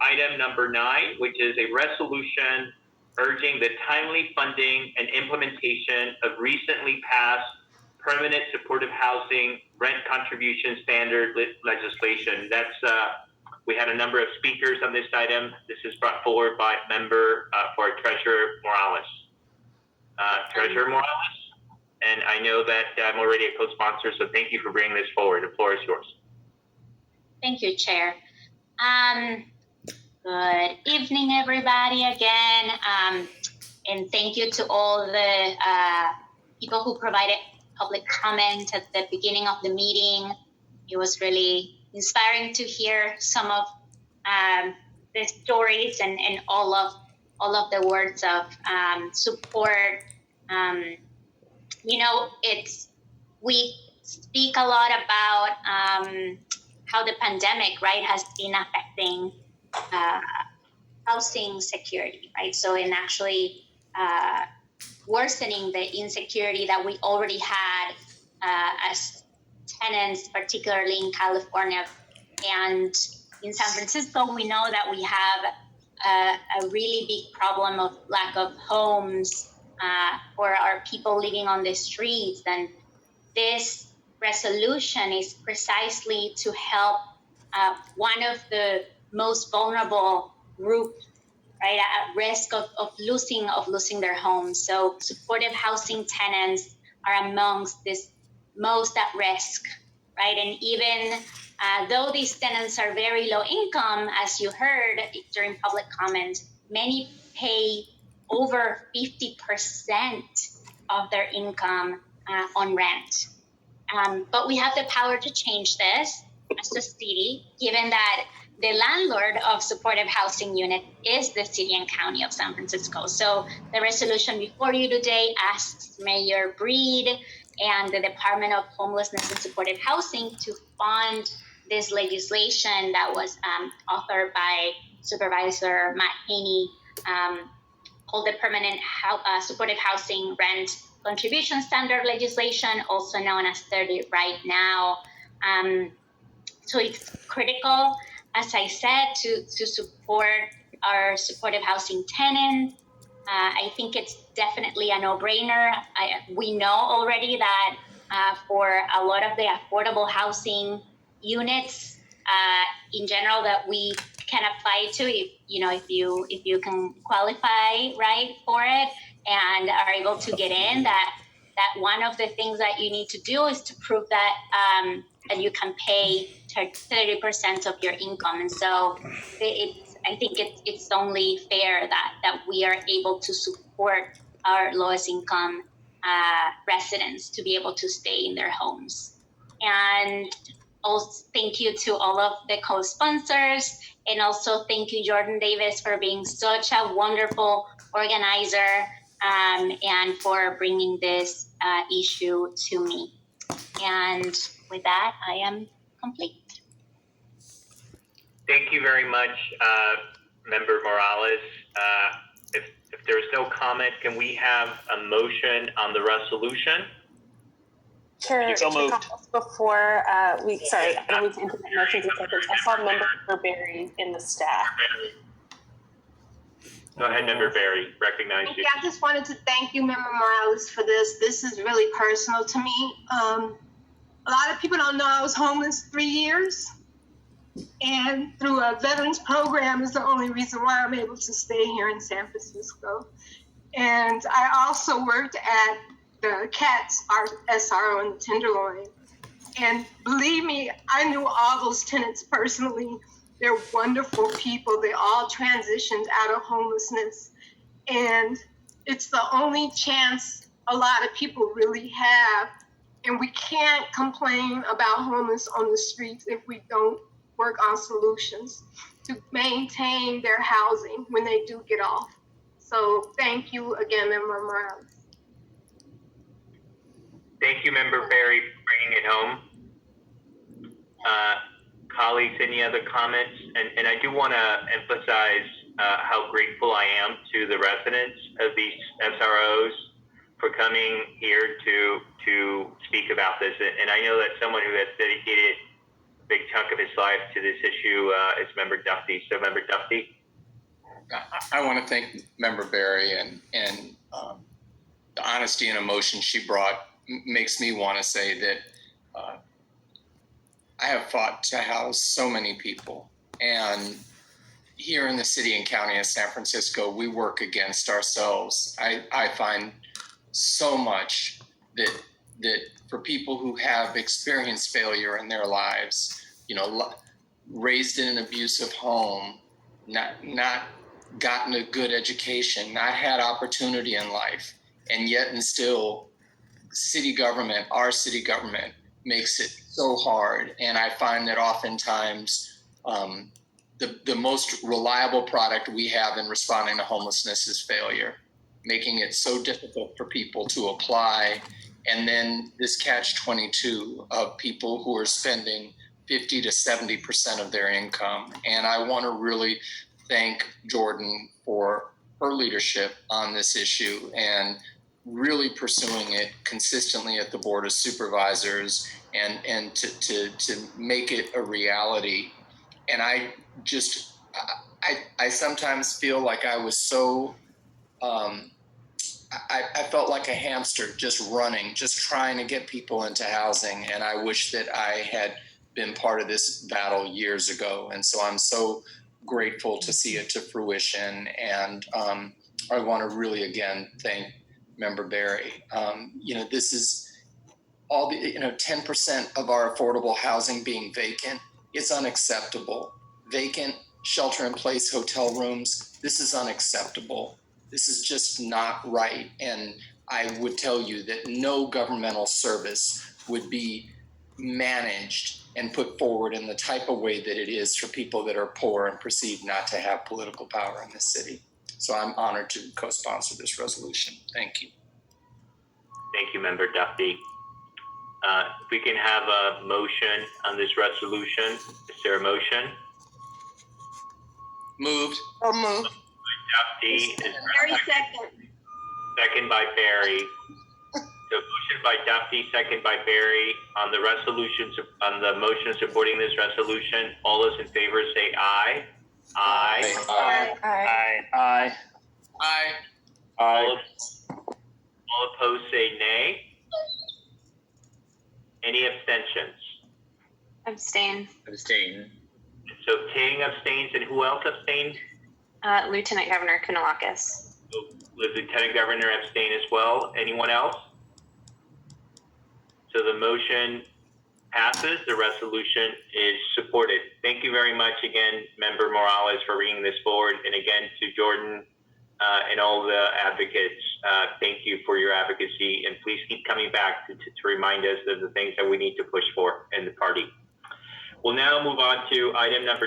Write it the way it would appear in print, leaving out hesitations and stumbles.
item number 9, which is a resolution urging the timely funding and implementation of recently passed permanent supportive housing rent contribution standard legislation. We had a number of speakers on this item. This is brought forward by member for Treasurer Morales. Treasurer Morales, and I know that I'm already a co-sponsor, so thank you for bringing this forward. The floor is yours. Thank you, Chair. Good evening, everybody, again. And thank you to all the people who provided public comment at the beginning of the meeting. It was really inspiring to hear some of the stories and all of the words of support. We speak a lot about how the pandemic, right, has been affecting housing security, right? So in actually worsening the insecurity that we already had as tenants, particularly in California. And in San Francisco, we know that we have a really big problem of lack of homes for our people living on the streets. And this resolution is precisely to help one of the most vulnerable groups, right, at risk of losing their homes. So supportive housing tenants are amongst this most at risk, right? And even though these tenants are very low income, as you heard during public comment, many pay over 50% of their income on rent. But we have the power to change this as a city, given that the landlord of supportive housing unit is the city and county of San Francisco. So the resolution before you today asks Mayor Breed and the Department of Homelessness and Supportive Housing to fund this legislation that was authored by Supervisor Matt Haney, called the Permanent Supportive Housing Rent Contribution Standard legislation, also known as 30 right now. So it's critical, as I said, to support our supportive housing tenants. I think it's definitely a no-brainer. We know already that for a lot of the affordable housing units in general that we can apply to, if you can qualify, right, for it and are able to get in, that one of the things that you need to do is to prove that that you can pay 30% of your income. And so I think it's only fair that we are able to support our lowest income residents to be able to stay in their homes. And also thank you to all of the co-sponsors, and also thank you, Jordan Davis, for being such a wonderful organizer and for bringing this issue to me. And with that, I am complete. Thank you very much, Member Morales. If there's no comment, can we have a motion on the resolution? Sure. So moved. Before I don't need to implement motions in seconds. I saw Member Berry in the staff. Go ahead, Member Berry. Recognize you. I just wanted to thank you, Member Morales, for this. This is really personal to me. A lot of people don't know I was homeless 3 years, and through a veterans program is the only reason why I'm able to stay here in San Francisco. And I also worked at the CATS, our SRO in the Tenderloin. And believe me, I knew all those tenants personally. They're wonderful people. They all transitioned out of homelessness. And it's the only chance a lot of people really have. And we can't complain about homeless on the streets if we don't work on solutions to maintain their housing when they do get off. So thank you again, Member Morales. Thank you, Member Berry, for bringing it home. Colleagues, any other comments? And I do want to emphasize how grateful I am to the residents of these SROs for coming here to speak about this. And I know that someone who has dedicated big chunk of his life to this issue is Member Duffy. So, Member Duffy. I want to thank Member Berry and the honesty and emotion she brought makes me want to say that I have fought to house so many people, and here in the city and county of San Francisco, we work against ourselves. I find so much that for people who have experienced failure in their lives, raised in an abusive home, not gotten a good education, not had opportunity in life, and yet and still our city government makes it so hard. And I find that oftentimes the most reliable product we have in responding to homelessness is failure, making it so difficult for people to apply. And then this catch-22 of people who are spending 50 to 70% of their income. And I want to really thank Jordan for her leadership on this issue and really pursuing it consistently at the Board of Supervisors and to make it a reality. And I sometimes feel like I was so, I felt like a hamster just running, just trying to get people into housing. And I wish that I had been part of this battle years ago. And so I'm so grateful to see it to fruition. And I want to really, again, thank Member Berry. This is all the, 10% of our affordable housing being vacant. It's unacceptable. Vacant shelter-in-place hotel rooms, this is unacceptable. This is just not right. And I would tell you that no governmental service would be managed and put forward in the type of way that it is for people that are poor and perceived not to have political power in this city. So I'm honored to co-sponsor this resolution. Thank you. Thank you, Member Duffy. If we can have a motion on this resolution. Is there a motion? Moved. Moved by Duffy. Very second. Second by Berry. So motion by Duffy, second by Berry on the resolution, on the motion supporting this resolution. All those in favor say aye. Aye. Aye. Aye. Aye. Aye. All opposed say nay. Any abstentions? Abstain. Abstain. So King abstains, and who else abstained? Lieutenant Governor Kounalakis. So Lieutenant Governor abstain as well. Anyone else? So the motion passes. The resolution is supported. Thank you very much again, Member Morales, for bringing this forward. And again, to Jordan and all the advocates, thank you for your advocacy. And please keep coming back to remind us of the things that we need to push for in the party. We'll now move on to item number